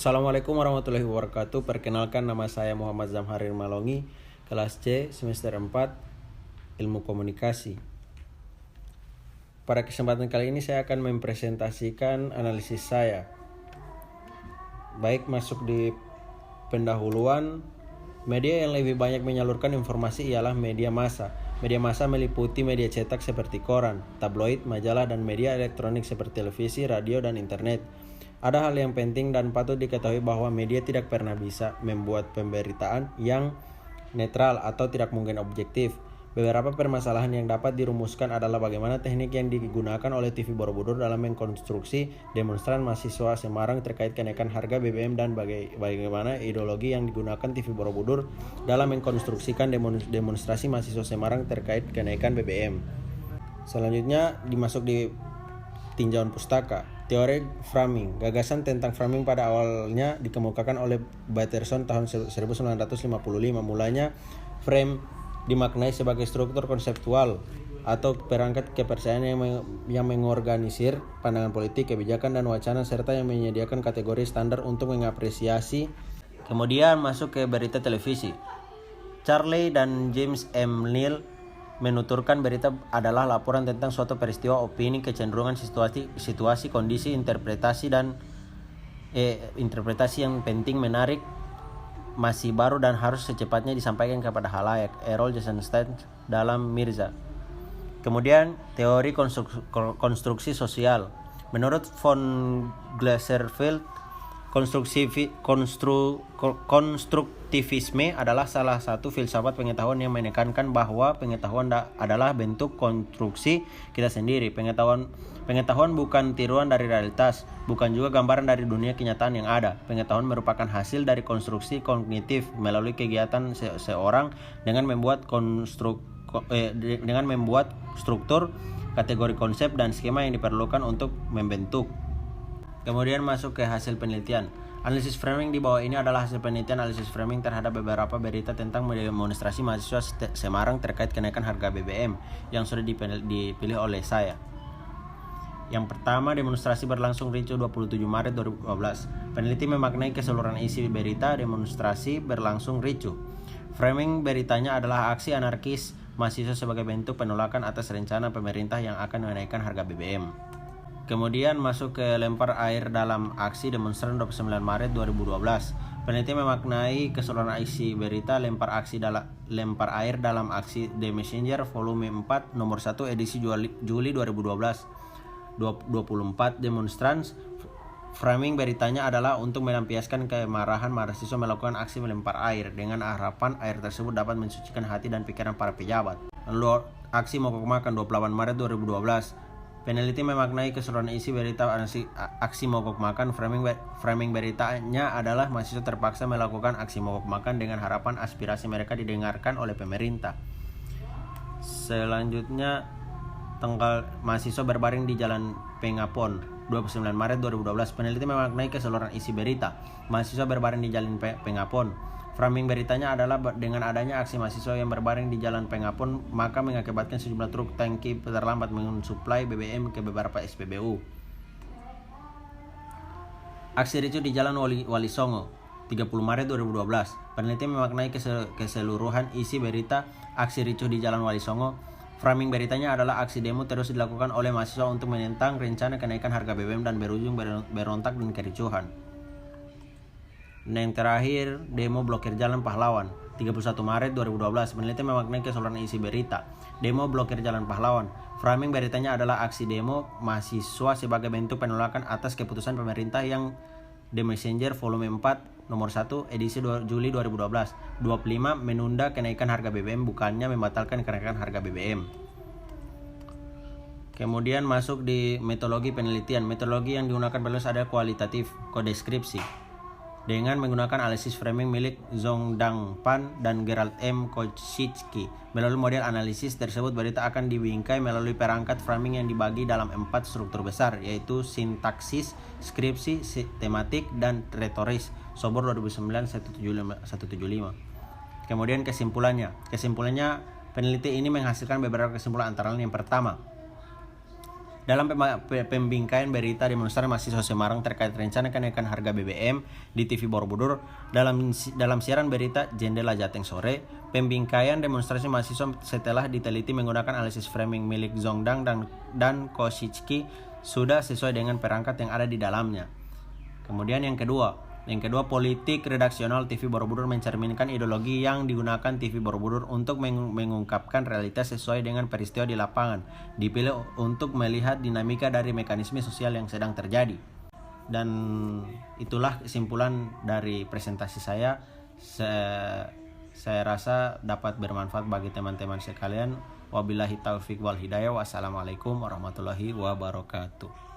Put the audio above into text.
Assalamualaikum warahmatullahi wabarakatuh. Perkenalkan, nama saya Muhammad Zamharir Malongi, kelas C, semester 4, Ilmu Komunikasi. Pada kesempatan kali ini saya akan mempresentasikan analisis saya. Baik, masuk di pendahuluan. Media yang lebih banyak menyalurkan informasi ialah media massa. Media massa meliputi media cetak seperti koran, tabloid, majalah, dan media elektronik seperti televisi, radio, dan internet. Ada hal yang penting dan patut diketahui bahwa media tidak pernah bisa membuat pemberitaan yang netral atau tidak mungkin objektif. Beberapa permasalahan yang dapat dirumuskan adalah bagaimana teknik yang digunakan oleh TV Borobudur dalam mengkonstruksi demonstran mahasiswa Semarang terkait kenaikan harga BBM dan bagaimana ideologi yang digunakan TV Borobudur dalam mengkonstruksikan demonstrasi mahasiswa Semarang terkait kenaikan BBM. Selanjutnya dimasuk di tinjauan pustaka. Teori framing. Gagasan tentang framing pada awalnya dikemukakan oleh Batterson tahun 1955. Mulanya frame dimaknai sebagai struktur konseptual atau perangkat kepercayaan yang mengorganisir pandangan politik, kebijakan, dan wacana serta yang menyediakan kategori standar untuk mengapresiasi. Kemudian masuk ke berita televisi. Charlie dan James M. Neal menuturkan berita adalah laporan tentang suatu peristiwa, opini, kecenderungan, situasi, kondisi, interpretasi yang penting, menarik, masih baru dan harus secepatnya disampaikan kepada halayak. Errol Eisenstein dalam Mirza. Kemudian teori konstruksi sosial. Menurut von Glaserfeld, konstruktivisme adalah salah satu filsafat pengetahuan yang menekankan bahwa pengetahuan adalah bentuk konstruksi kita sendiri. Pengetahuan bukan tiruan dari realitas, bukan juga gambaran dari dunia kenyataan yang ada. Pengetahuan merupakan hasil dari konstruksi kognitif melalui kegiatan seorang dengan membuat struktur, kategori konsep, dan skema yang diperlukan untuk membentuk. Kemudian masuk ke hasil penelitian. Analisis framing di bawah ini adalah hasil penelitian analisis framing terhadap beberapa berita tentang demonstrasi mahasiswa Semarang terkait kenaikan harga BBM yang sudah dipilih oleh saya. Yang pertama, demonstrasi berlangsung ricuh 27 Maret 2012. Peneliti memaknai keseluruhan isi berita demonstrasi berlangsung ricuh. Framing beritanya adalah aksi anarkis mahasiswa sebagai bentuk penolakan atas rencana pemerintah yang akan menaikkan harga BBM. Kemudian masuk ke lempar air dalam aksi demonstran 29 Maret 2012. Peneliti memaknai keseluruhan isi berita lempar air dalam aksi The Messenger volume 4 nomor 1 edisi Juli 2012. 24 demonstran. Framing beritanya adalah untuk melampiaskan kemarahan mahasiswa melakukan aksi melempar air dengan harapan air tersebut dapat mensucikan hati dan pikiran para pejabat. Lalu aksi mogok makan 28 Maret 2012. Peneliti memaknai keseluruhan isi berita aksi mogok makan. Framing beritanya adalah mahasiswa terpaksa melakukan aksi mogok makan dengan harapan aspirasi mereka didengarkan oleh pemerintah. Selanjutnya, tanggal mahasiswa berbaring di Jalan Pengapon 29 Maret 2012. Peneliti memaknai keseluruhan isi berita mahasiswa berbaring di Jalan Pengapon. Framing beritanya adalah dengan adanya aksi mahasiswa yang berbaring di Jalan Pengapon maka mengakibatkan sejumlah truk tangki terlambat mensuplai BBM ke beberapa SPBU. Aksi ricuh di Jalan Wali Songo 30 Maret 2012. Peneliti memaknai keseluruhan isi berita aksi ricuh di Jalan Wali Songo. Framing beritanya adalah aksi demo terus dilakukan oleh mahasiswa untuk menentang rencana kenaikan harga BBM dan berujung berontak dan kericuhan. Yang terakhir, demo blokir Jalan Pahlawan 31 Maret 2012. Peneliti memaknai keseluruhan isi berita demo blokir Jalan Pahlawan. Framing beritanya adalah aksi demo mahasiswa sebagai bentuk penolakan atas keputusan pemerintah yang The Messenger volume 4 nomor 1 edisi Juli 2012. 25 menunda kenaikan harga BBM bukannya membatalkan kenaikan harga BBM. Kemudian masuk di metodologi penelitian. Metodologi yang digunakan penulis adalah kualitatif, kodeskripsi. Dengan menggunakan analisis framing milik Zhongdang Pan dan Gerald M. Koczycki. Melalui model analisis tersebut, berita akan dibingkai melalui perangkat framing yang dibagi dalam 4 struktur besar, yaitu sintaksis, skripsi, tematik, dan retoris. Sobor 2009-175. Kemudian kesimpulannya. Peneliti ini menghasilkan beberapa kesimpulan antara lain. Yang pertama, Dalam pembingkaian berita demonstrasi mahasiswa Semarang terkait rencana kenaikan harga BBM di TV Borobudur, dalam siaran berita Jendela Jateng sore, pembingkaian demonstrasi mahasiswa setelah diteliti menggunakan analisis framing milik Zongdang dan Kosicki sudah sesuai dengan perangkat yang ada di dalamnya. Kemudian yang kedua, politik redaksional TV Borobudur mencerminkan ideologi yang digunakan TV Borobudur untuk mengungkapkan realitas sesuai dengan peristiwa di lapangan, dipilih untuk melihat dinamika dari mekanisme sosial yang sedang terjadi. Dan itulah kesimpulan dari presentasi saya. Saya rasa dapat bermanfaat bagi teman-teman sekalian. Wabillahi taufik wal hidayah. Wassalamualaikum warahmatullahi wabarakatuh.